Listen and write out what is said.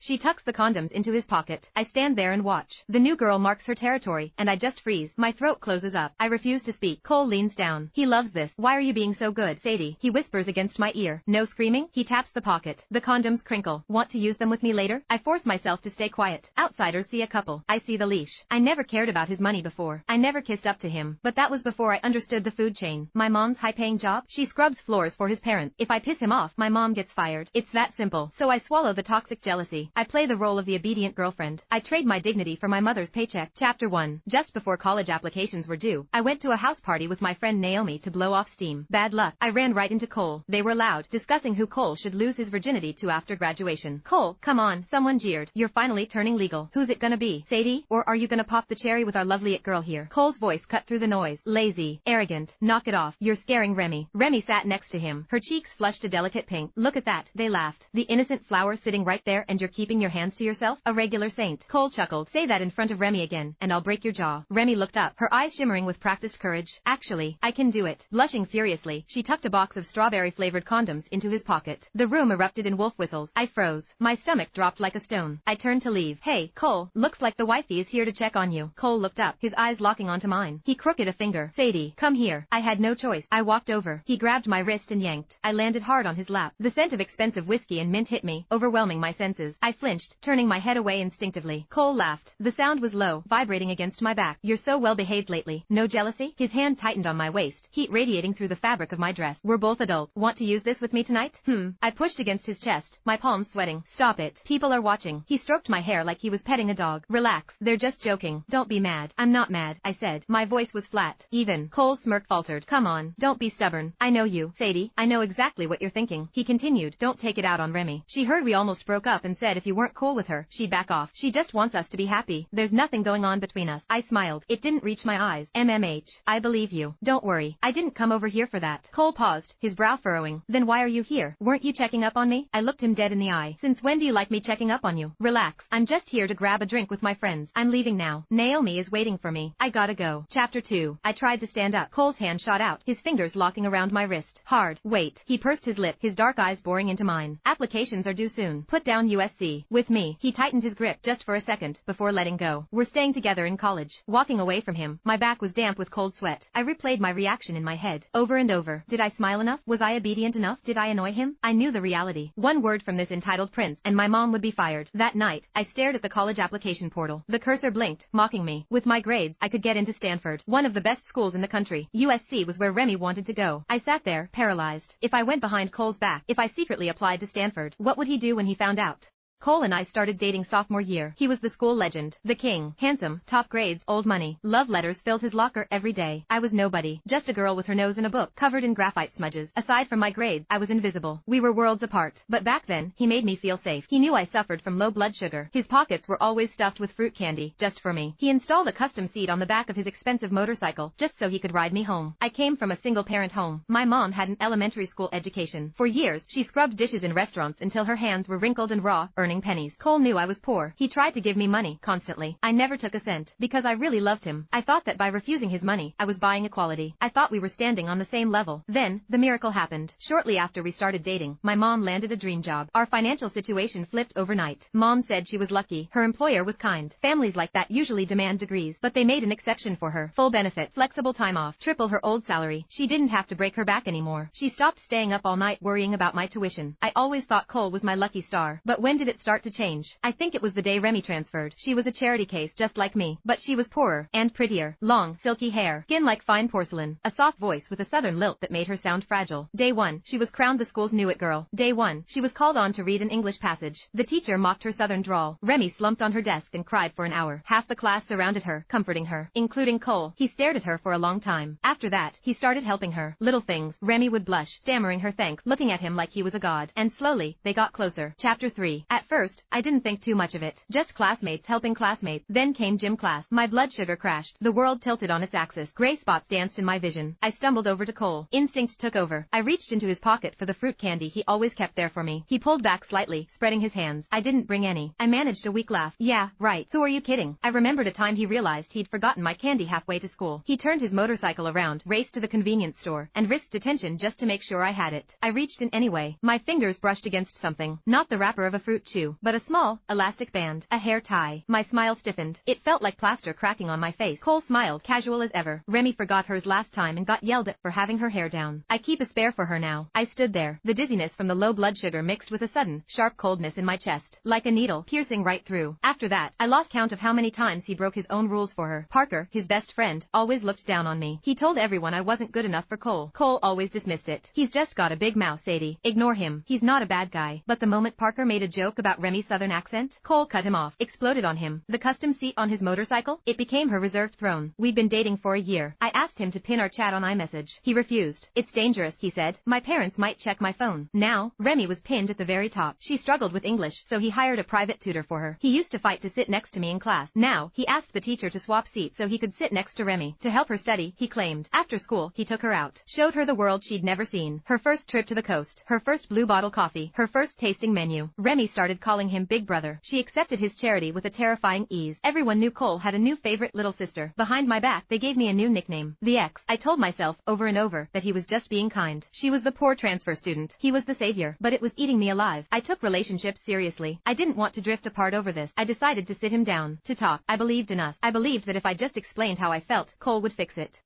She tucks the condoms into his pocket. I stand there and watch. The new girl marks her territory, and I just freeze. My throat closes up. I refuse to speak. Cole leans down. He loves this. Why are you being so good, Sadie? He whispers against my ear. No screaming. He taps the pocket. The condoms crinkle. Want to use them with me later? I force myself to stay quiet. Outsiders see a couple. I see the leash. I never cared about his money before. I never kissed up to him. But that was before I understood the food chain. My mom's high-paying job? She scrubs floors for his parents. If I piss him off, my mom gets fired. It's that simple. So I swallow the toxic jealousy. I play the role of the obedient girlfriend. I trade my dignity for my mother's paycheck. Chapter 1. Just before college applications were due, I went to a house party with my friend Naomi to blow off steam. Bad luck. I ran right into Cole. They were loud, discussing who Cole should lose his virginity to after graduation. Cole, come on, someone jeered. You're finally turning legal. Who's it gonna be? Sadie? Or are you gonna pop the cherry with our lovely it girl here? Cole's voice cut through the noise. Lazy. Arrogant. Knock it off. You're scaring Remy. Remy sat next to him. Her cheeks flushed a delicate pink. Look at that. They laughed. The innocent flower sitting right there, and you're keeping your hands to yourself? A regular saint. Cole chuckled. Say that in front of Remy again, and I'll break your jaw. Remy looked up, her eyes shimmering with practiced courage. Actually, I can do it. Blushing furiously, she tucked a box of strawberry-flavored condoms into his pocket. The room erupted in wolf whistles. I froze. My stomach dropped like a stone. I turned to leave. Hey, Cole, looks like the wifey is here to check on you. Cole looked up, his eyes locking onto mine. He crooked a finger. Sadie, come here. I had no choice. I walked over. He grabbed my wrist and yanked. I landed hard on his lap. The scent of expensive whiskey and mint hit me, overwhelming my senses. I flinched, turning my head away instinctively. Cole laughed. The sound was low, vibrating against my back. You're so well behaved lately. No jealousy? His hand tightened on my waist, heat radiating through the fabric of my dress. We're both adults. Want to use this with me tonight? I pushed against his chest, my palms sweating. Stop it. People are watching. He stroked my hair like he was petting a dog. Relax. They're just joking. Don't be mad. I'm not mad, I said. My voice was flat, even. Cole's smirk faltered. Come on. Don't be stubborn. I know you, Sadie. I know exactly what you're thinking. He continued. Don't take it out on Remy. She heard we almost broke up and said if you weren't cool with her, she'd back off. She just wants us to be happy. There's nothing going on between us. I smiled. It didn't reach my eyes. MMH. I believe you. Don't worry. I didn't come over here for that. Cole paused, his brow furrowing. Then why are you here? Weren't you checking up on me? I looked him dead in the eye. Since when do you like me checking up on you? Relax. I'm just here to grab a drink with my friends. I'm leaving now. Naomi is waiting for me. I gotta go. Chapter 2. I tried to stand up. Cole's hand shot out, his fingers locking around my wrist. Hard. Wait. He pursed his lip, his dark eyes boring into mine. Applications are due soon. Put down USC. With me. He tightened his grip just for a second, before letting go. We're staying together in college. Walking away from him, my back was damp with cold sweat. I replayed my reaction in my head, over and over. Did I smile enough? Was I obedient enough? Did I annoy him? I knew the reality. One word from this entitled prince, and my mom would be fired. That night, I stared at the college application portal. The cursor blinked, mocking me. With my grades, I could get into Stanford, one of the best schools in the country. USC was where Remy wanted to go. I sat there, paralyzed. If I went behind Cole's back, if I secretly applied to Stanford, what would he do when he found out? Cole and I started dating sophomore year. He was the school legend, the king, handsome, top grades, old money. Love letters filled his locker every day. I was nobody, just a girl with her nose in a book, covered in graphite smudges. Aside from my grades, I was invisible. We were worlds apart. But back then, he made me feel safe. He knew I suffered from low blood sugar. His pockets were always stuffed with fruit candy, just for me. He installed a custom seat on the back of his expensive motorcycle, just so he could ride me home. I came from a single-parent home. My mom had an elementary school education. For years, she scrubbed dishes in restaurants until her hands were wrinkled and raw, earning pennies. Cole knew I was poor. He tried to give me money, constantly. I never took a cent, because I really loved him. I thought that by refusing his money, I was buying equality. I thought we were standing on the same level. Then, the miracle happened. Shortly after we started dating, my mom landed a dream job. Our financial situation flipped overnight. Mom said she was lucky. Her employer was kind. Families like that usually demand degrees, but they made an exception for her. Full benefit, flexible time off, triple her old salary. She didn't have to break her back anymore. She stopped staying up all night worrying about my tuition. I always thought Cole was my lucky star. But when did it start to change? I think it was the day Remy transferred. She was a charity case just like me, but she was poorer and prettier. Long, silky hair, skin like fine porcelain, a soft voice with a southern lilt that made her sound fragile. Day 1, she was crowned the school's Knew It girl. Day 1, she was called on to read an English passage. The teacher mocked her southern drawl. Remy slumped on her desk and cried for an hour. Half the class surrounded her, comforting her, including Cole. He stared at her for a long time. After that, he started helping her. Little things. Remy would blush, stammering her thanks, looking at him like he was a god. And slowly, they got closer. Chapter 3. At first, I didn't think too much of it. Just classmates helping classmates. Then came gym class. My blood sugar crashed. The world tilted on its axis. Gray spots danced in my vision. I stumbled over to Cole. Instinct took over. I reached into his pocket for the fruit candy he always kept there for me. He pulled back slightly, spreading his hands. I didn't bring any. I managed a weak laugh. Yeah, right. Who are you kidding? I remembered a time he realized he'd forgotten my candy halfway to school. He turned his motorcycle around, raced to the convenience store, and risked detention just to make sure I had it. I reached in anyway. My fingers brushed against something. Not the wrapper of a fruit chip. shoe, but a small, elastic band, a hair tie. My smile stiffened. It felt like plaster cracking on my face. Cole smiled, casual as ever. Remy forgot hers last time and got yelled at for having her hair down. I keep a spare for her now. I stood there, the dizziness from the low blood sugar mixed with a sudden, sharp coldness in my chest, like a needle, piercing right through. After that, I lost count of how many times he broke his own rules for her. Parker, his best friend, always looked down on me. He told everyone I wasn't good enough for Cole. Cole always dismissed it. He's just got a big mouth, Sadie. Ignore him. He's not a bad guy. But the moment Parker made a joke about Remy's southern accent, Cole cut him off, exploded on him. The custom seat on his motorcycle? It became her reserved throne. We'd been dating for a year. I asked him to pin our chat on iMessage. He refused. It's dangerous, he said. My parents might check my phone. Now, Remy was pinned at the very top. She struggled with English, so he hired a private tutor for her. He used to fight to sit next to me in class. Now, he asked the teacher to swap seats so he could sit next to Remy. To help her study, he claimed. After school, he took her out. Showed her the world she'd never seen. Her first trip to the coast. Her first blue bottle coffee. Her first tasting menu. Remy started calling him Big Brother. She accepted his charity with a terrifying ease. Everyone knew Cole had a new favorite little sister. Behind my back, they gave me a new nickname. The Ex. I told myself, over and over, that he was just being kind. She was the poor transfer student. He was the savior. But it was eating me alive. I took relationships seriously. I didn't want to drift apart over this. I decided to sit him down. To talk. I believed in us. I believed that if I just explained how I felt, Cole would fix it.